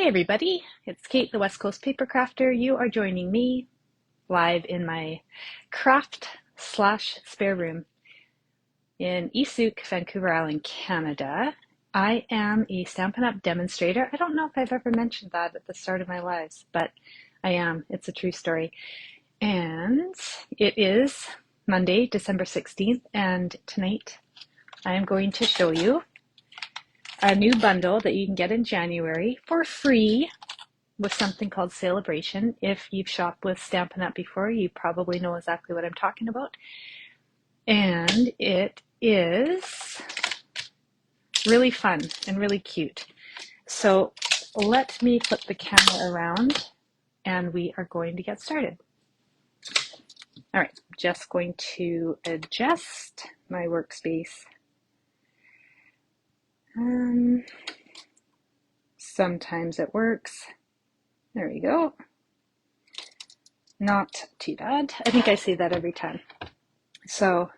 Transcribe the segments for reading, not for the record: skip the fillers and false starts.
Hey everybody, it's Kate, the West Coast Paper Crafter. You are joining me live in my craft slash spare room in East Souk, Vancouver Island, Canada. I am a Stampin' Up! Demonstrator. I don't know if I've ever mentioned that at the start of my lives, but I am. It's a true story. And it is Monday, December 16th, and tonight I am going to show you a new bundle that you can get in January for free with something called Celebration. If you've shopped with Stampin' Up! Before, you probably know exactly what I'm talking about. And it is really fun and really cute. So let me flip the camera around and we are going to get started. All right, just going to adjust my workspace. Sometimes it works. There we go. Not too bad. I think I say that every time. So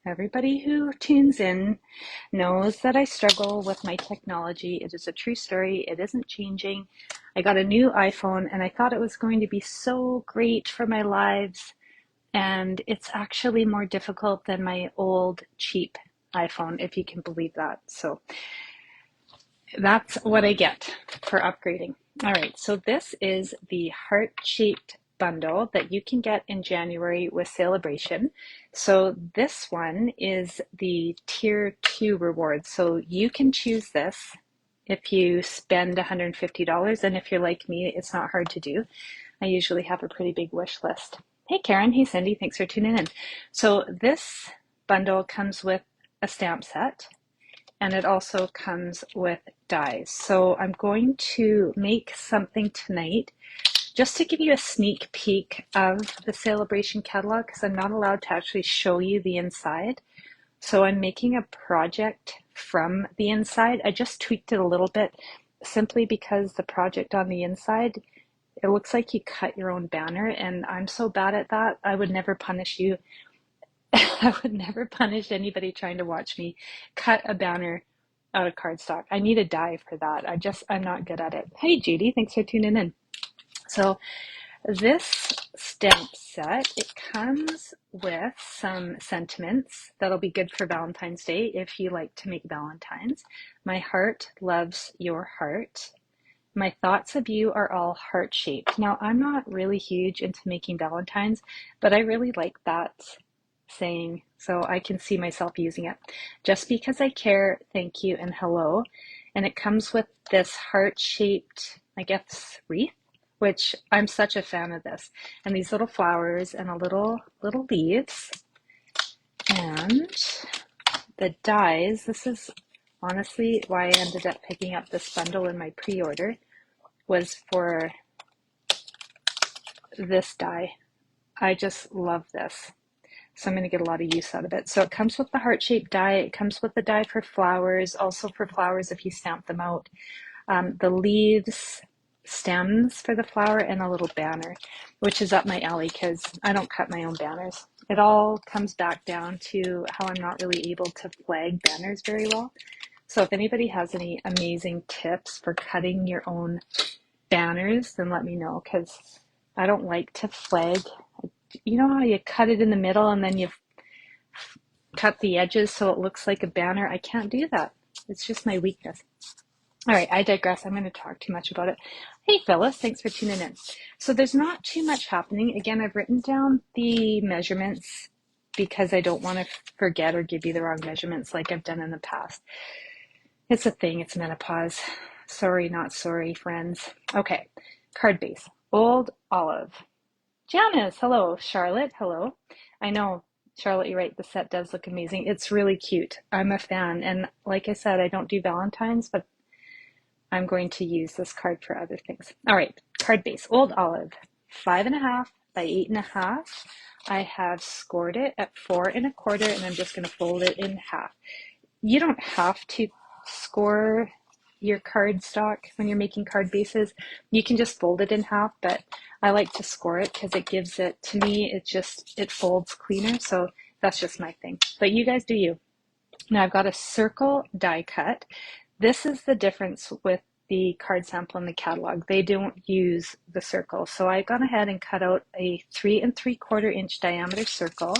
everybody who tunes in knows that I struggle with my technology. It is a true story. It isn't changing. I got a new iPhone and I thought it was going to be so great for my lives. And it's actually more difficult than my old cheap iPhone, if you can believe that. So that's what I get for upgrading. All right, so this is the heart-shaped bundle that you can get in January with Celebration. So this one is the tier 2 reward. So you can choose this if you spend $150, and if you're like me, it's not hard to do. I usually have a pretty big wish list. Hey Karen, hey Cindy, thanks for tuning in. So this bundle comes with a stamp set, and it also comes with dies. So I'm going to make something tonight just to give you a sneak peek of the Celebration catalog, because I'm not allowed to actually show you the inside. So I'm making a project from the inside. I just tweaked it a little bit simply because the project on the inside, it looks like you cut your own banner, and I'm so bad at that. I would never punish you. I would never punish anybody trying to watch me cut a banner out of cardstock. I need a die for that. I'm not good at it. Hey Judy, thanks for tuning in. So this stamp set, it comes with some sentiments that'll be good for Valentine's Day if you like to make Valentines. My heart loves your heart. My thoughts of you are all heart-shaped. Now, I'm not really huge into making Valentines, but I really like that saying, so I can see myself using it. Just because I care, thank you, and hello. And it comes with this heart-shaped, I guess, wreath, which I'm such a fan of this. And these little flowers and a little leaves. And the dies, this is honestly why I ended up picking up this bundle in my pre-order, was for this die. I just love this. So I'm going to get a lot of use out of it. So it comes with the heart-shaped die. It comes with the die for flowers, also for flowers if you stamp them out. The leaves, stems for the flower, and a little banner, which is up my alley because I don't cut my own banners. It all comes back down to how I'm not really able to flag banners very well. So if anybody has any amazing tips for cutting your own banners, then let me know, because I don't like to flag. You know how you cut it in the middle and then you cut the edges so it looks like a banner? I can't do that. It's just my weakness. All right, I digress. I'm going to talk too much about it. Hey Phyllis, thanks for tuning in. So there's not too much happening. Again, I've written down the measurements because I don't want to forget or give you the wrong measurements like I've done in the past. It's a thing. It's menopause. Sorry, not sorry, friends. Okay, card base. Old olive. Janice, hello. Charlotte, hello. I know, Charlotte, you're right. The set does look amazing. It's really cute. I'm a fan. And like I said, I don't do Valentine's, but I'm going to use this card for other things. All right, card base. Old olive. 5.5 by 8.5. I have scored it at 4.25, and I'm just going to fold it in half. You don't have to score your cardstock when you're making card bases. You can just fold it in half, but I like to score it because it gives it, to me, it folds cleaner. So that's just my thing. But you guys do you. Now I've got a circle die cut. This is the difference with the card sample in the catalog. They don't use the circle. So I gone ahead and cut out a 3 3/4 inch diameter circle,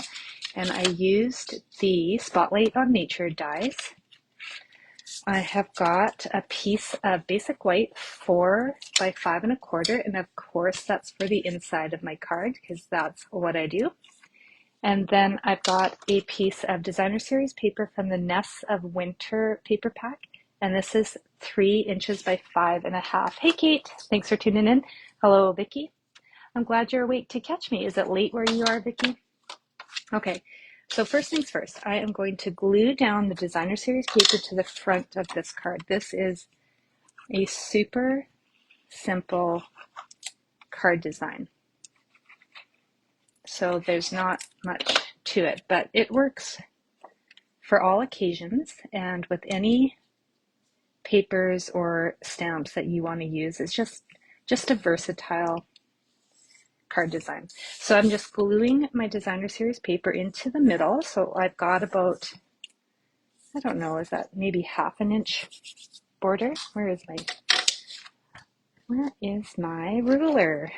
and I used the Spotlight on Nature dies. I have got a piece of basic white 4 by 5 1/4, and of course that's for the inside of my card because that's what I do. And then I've got a piece of Designer Series paper from the Nests of Winter paper pack, and this is 3 inches by 5 1/2. Hey Kate, thanks for tuning in. Hello Vicky. I'm glad you're awake to catch me. Is it late where you are, Vicky? Okay, so first things first, I am going to glue down the Designer Series paper to the front of this card. This is a super simple card design. So there's not much to it, but it works for all occasions and with any papers or stamps that you want to use. It's just a versatile card design. So I'm just gluing my Designer Series paper into the middle. So I've got about, I don't know, is that maybe 1/2 inch border? Where is my ruler?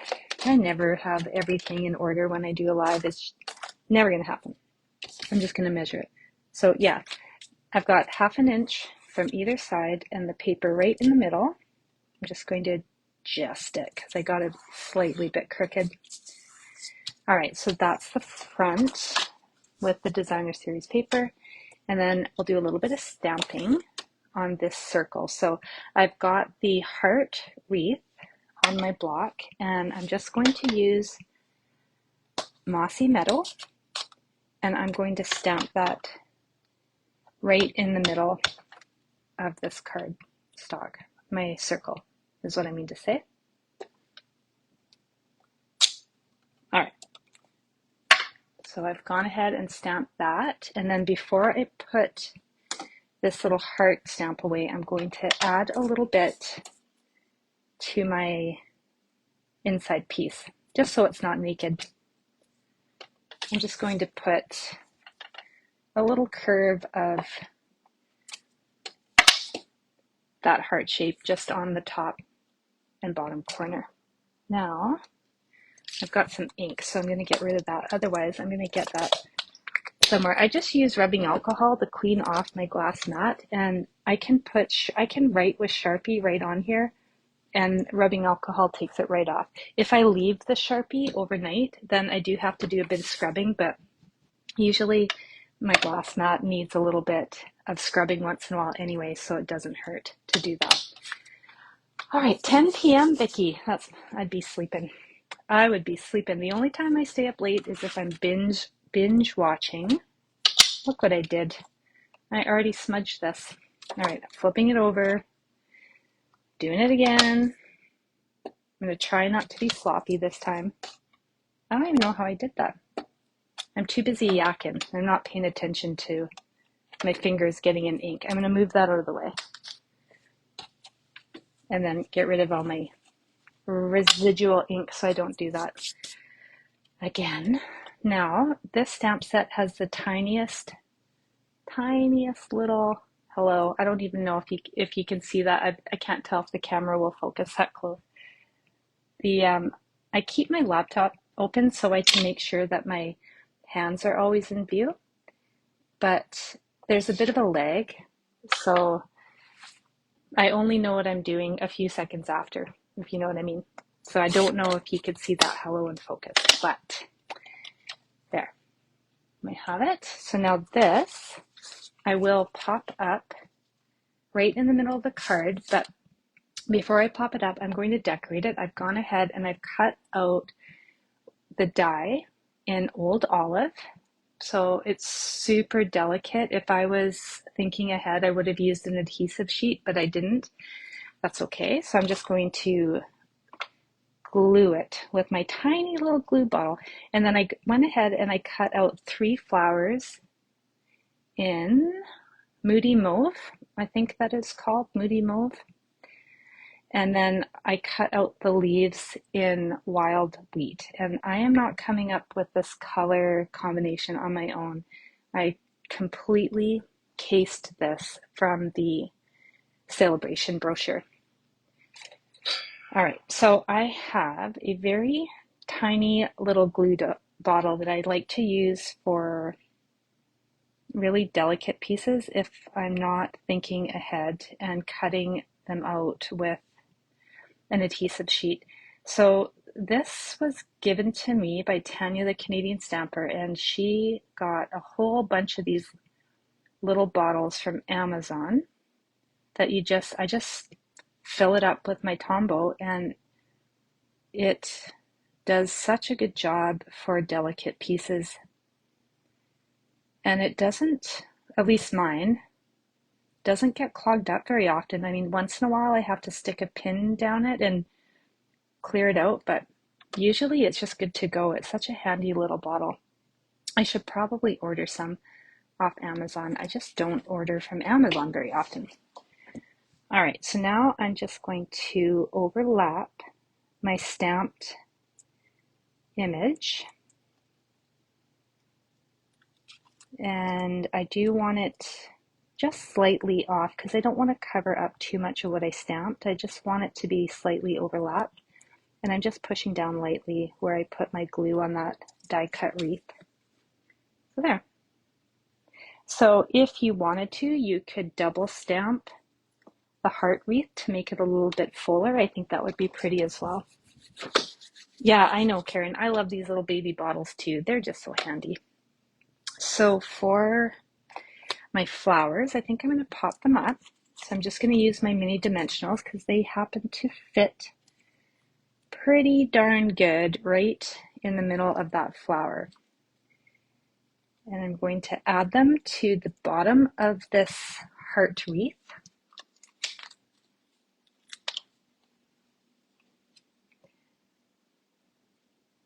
I never have everything in order when I do a live. It's never going to happen. I'm just going to measure it. So yeah, I've got 1/2 inch from either side and the paper right in the middle. I'm just going to adjust it because I got it slightly bit crooked. All right, so that's the front with the Designer Series paper. And then we'll do a little bit of stamping on this circle. So I've got the heart wreath on my block, and I'm just going to use Mossy Meadow, and I'm going to stamp that right in the middle of this card stock. My circle is what I mean to say. All right. So I've gone ahead and stamped that. And then before I put this little heart stamp away, I'm going to add a little bit to my inside piece, just so it's not naked. I'm just going to put a little curve of that heart shape just on the top and bottom corner. Now, I've got some ink, so I'm going to get rid of that. Otherwise, I'm going to get that somewhere. I just use rubbing alcohol to clean off my glass mat, and I can write with Sharpie right on here, and rubbing alcohol takes it right off. If I leave the Sharpie overnight, then I do have to do a bit of scrubbing, but usually my glass mat needs a little bit of scrubbing once in a while anyway, so it doesn't hurt to do that. All right, 10 p.m. Vicky, I'd be sleeping. I would be sleeping. The only time I stay up late is if I'm binge watching. Look what I did. I already smudged this. All right, flipping it over, doing it again. I'm going to try not to be sloppy this time. I don't even know how I did that. I'm too busy yakking. I'm not paying attention to my fingers getting in ink. I'm going to move that out of the way. And then get rid of all my residual ink so I don't do that again. Now, this stamp set has the tiniest little, hello, I don't even know if you can see that. I can't tell if the camera will focus that close. I keep my laptop open so I can make sure that my hands are always in view, but there's a bit of a lag, so I only know what I'm doing a few seconds after, if you know what I mean. So I don't know if you could see that hello in focus, but there, I have it. So now this, I will pop up right in the middle of the card, but before I pop it up, I'm going to decorate it. I've gone ahead and I've cut out the die in Old Olive. So it's super delicate. If I was thinking ahead, I would have used an adhesive sheet, but I didn't. That's okay. So I'm just going to glue it with my tiny little glue bottle. And then I went ahead and I cut out 3 flowers in Moody Mauve. I think that is called Moody Mauve. And then I cut out the leaves in Wild Wheat. And I am not coming up with this color combination on my own. I completely cased this from the Celebration brochure. All right, so I have a very tiny little glue bottle that I like to use for really delicate pieces if I'm not thinking ahead and cutting them out with an adhesive sheet. So this was given to me by Tanya, the Canadian stamper, and she got a whole bunch of these little bottles from Amazon that I just fill it up with my Tombow, and it does such a good job for delicate pieces. And it doesn't, at least mine, doesn't get clogged up very often. I mean, once in a while I have to stick a pin down it and clear it out, but usually it's just good to go. It's such a handy little bottle. I should probably order some off Amazon. I just don't order from Amazon very often. All right, so now I'm just going to overlap my stamped image, and I do want it just slightly off because I don't want to cover up too much of what I stamped. I just want it to be slightly overlapped, and I'm just pushing down lightly where I put my glue on that die cut wreath. So there. So if you wanted to, you could double stamp the heart wreath to make it a little bit fuller. I think that would be pretty as well. Yeah, I know, Karen. I love these little baby bottles too. They're just so handy. So for my flowers, I think I'm going to pop them up. So I'm just going to use my mini dimensionals because they happen to fit pretty darn good right in the middle of that flower. And I'm going to add them to the bottom of this heart wreath.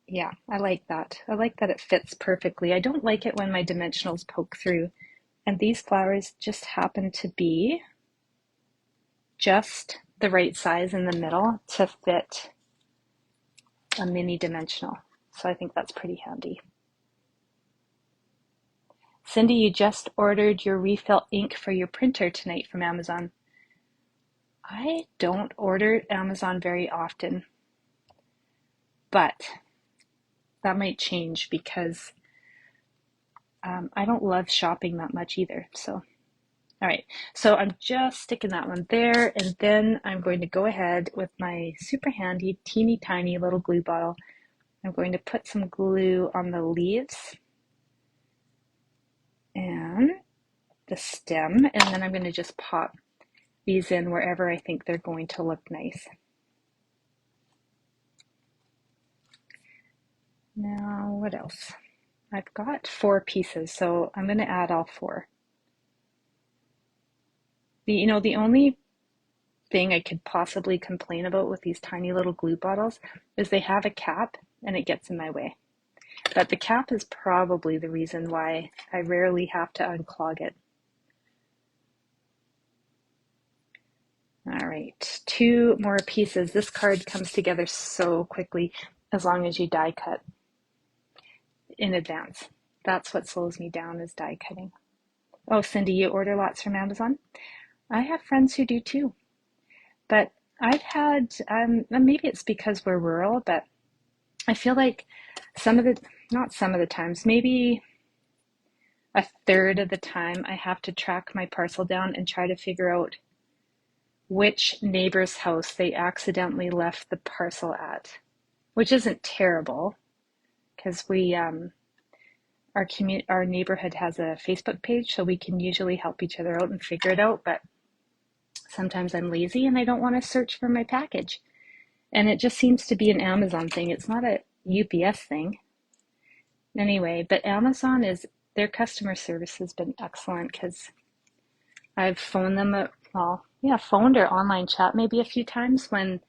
Yeah, I like that. I like that it fits perfectly. I don't like it when my dimensionals poke through. And these flowers just happen to be just the right size in the middle to fit a mini dimensional. So I think that's pretty handy. Cindy, you just ordered your refill ink for your printer tonight from Amazon. I don't order Amazon very often, but that might change because I don't love shopping that much either. So, all right, so I'm just sticking that one there, and then I'm going to go ahead with my super handy, teeny tiny little glue bottle. I'm going to put some glue on the leaves and the stem, and then I'm going to just pop these in wherever I think they're going to look nice. Now, what else? I've got 4 pieces, so I'm going to add all 4. The only thing I could possibly complain about with these tiny little glue bottles is they have a cap and it gets in my way. But the cap is probably the reason why I rarely have to unclog it. All right, 2 more pieces. This card comes together so quickly as long as you die cut in advance. That's what slows me down is die cutting. Oh, Cindy, you order lots from Amazon? I have friends who do too. But I've had, maybe it's because we're rural, but I feel like not some of the times, maybe a third of the time I have to track my parcel down and try to figure out which neighbor's house they accidentally left the parcel at, which isn't terrible because our neighborhood has a Facebook page, so we can usually help each other out and figure it out, but sometimes I'm lazy and I don't want to search for my package. And it just seems to be an Amazon thing. It's not a UPS thing. Anyway, but their customer service has been excellent because I've phoned them, phoned or online chat maybe a few times when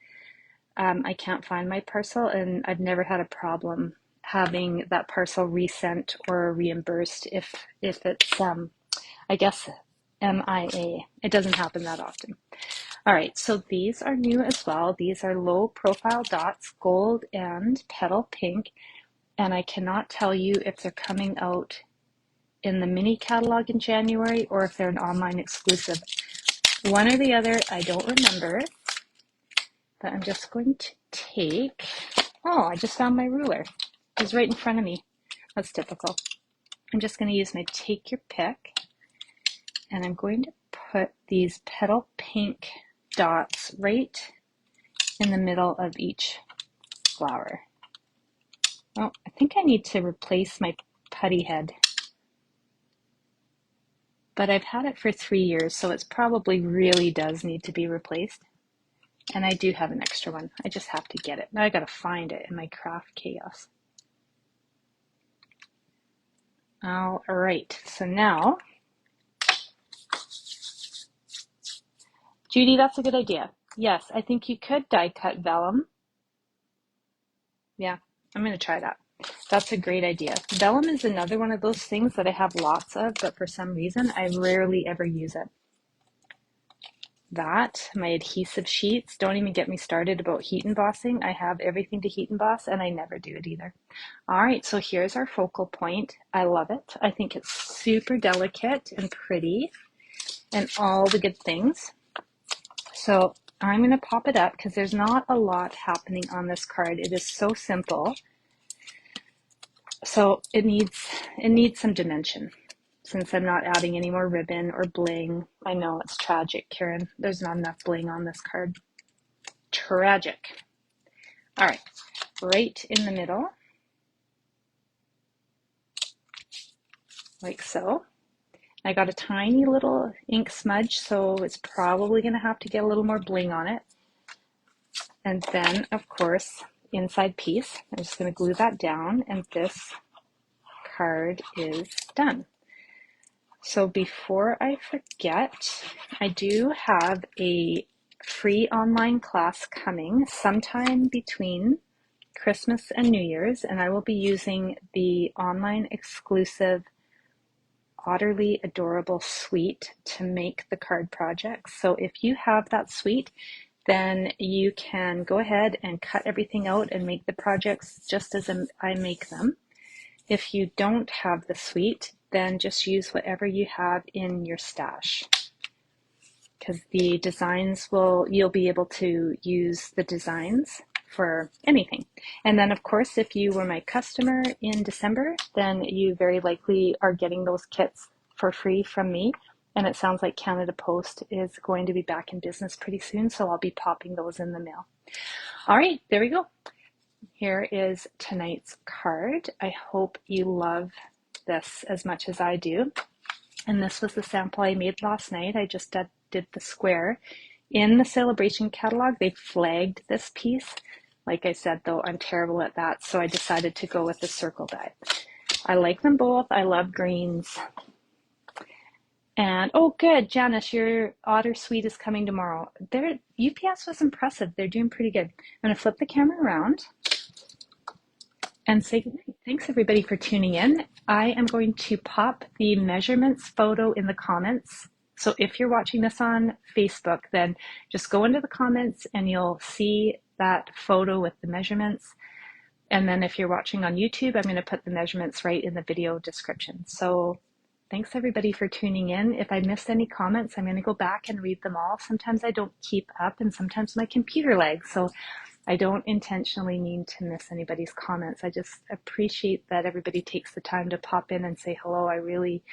I can't find my parcel, and I've never had a problem having that parcel resent or reimbursed if it's, I guess, MIA. It doesn't happen that often. All right, so these are new as well. These are low profile dots, gold and petal pink, and I cannot tell you if they're coming out in the mini catalog in January or if they're an online exclusive. One or the other, I don't remember. But I'm just going to take, oh, I just found my ruler. It was right in front of me. That's typical. I'm just going to use my take your pick, and I'm going to put these petal pink dots right in the middle of each flower. Oh, I think I need to replace my putty head, but I've had it for 3 years, so it probably really does need to be replaced. And I do have an extra one. I just have to get it. Now I gotta find it in my craft chaos. All right, so now, Judy, that's a good idea. Yes, I think you could die cut vellum. Yeah, I'm gonna try that. That's a great idea. Vellum is another one of those things that I have lots of, but for some reason I rarely ever use it. That, my adhesive sheets, don't even get me started about heat embossing. I have everything to heat emboss and I never do it either. All right, so here's our focal point. I love it. I think it's super delicate and pretty and all the good things. So I'm going to pop it up because there's not a lot happening on this card. It is so simple. So it needs some dimension. Since I'm not adding any more ribbon or bling. I know it's tragic, Karen. There's not enough bling on this card. Tragic. All right, right in the middle, like so. I got a tiny little ink smudge, so it's probably going to have to get a little more bling on it. And then, of course, inside piece. I'm just going to glue that down, and this card is done. So before I forget, I do have a free online class coming sometime between Christmas and New Year's, and I will be using the online exclusive Utterly Adorable suite to make the card projects. So if you have that suite, then you can go ahead and cut everything out and make the projects just as I make them. If you don't have the suite, then just use whatever you have in your stash, because the designs you'll be able to use the designs for anything. And then of course, if you were my customer in December, then you very likely are getting those kits for free from me. And it sounds like Canada Post is going to be back in business pretty soon, so I'll be popping those in the mail. All right, there we go. Here is tonight's card. I hope you love this as much as I do. And this was the sample I made last night. I just did the square. In the celebration catalog, they flagged this piece. Like I said, though, I'm terrible at that, so I decided to go with the circle die. I like them both. I love greens. And, oh, good, Janice, your otter suite is coming tomorrow. UPS was impressive. They're doing pretty good. I'm going to flip the camera around and say goodnight. Thanks everybody for tuning in. I am going to pop the measurements photo in the comments. So if you're watching this on Facebook, then just go into the comments and you'll see that photo with the measurements. And then if you're watching on YouTube, I'm going to put the measurements right in the video description. So thanks everybody for tuning in. If I missed any comments, I'm going to go back and read them all. Sometimes I don't keep up and sometimes my computer lags. So I don't intentionally mean to miss anybody's comments. I just appreciate that everybody takes the time to pop in and say hello. I really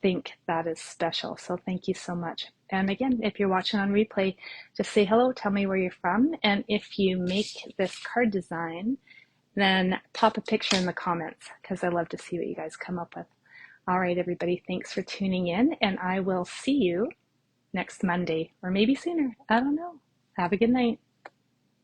think that is special. So thank you so much. And again, if you're watching on replay, just say hello, tell me where you're from. And if you make this card design, then pop a picture in the comments because I love to see what you guys come up with. All right, everybody, thanks for tuning in, and I will see you next Monday or maybe sooner. I don't know. Have a good night.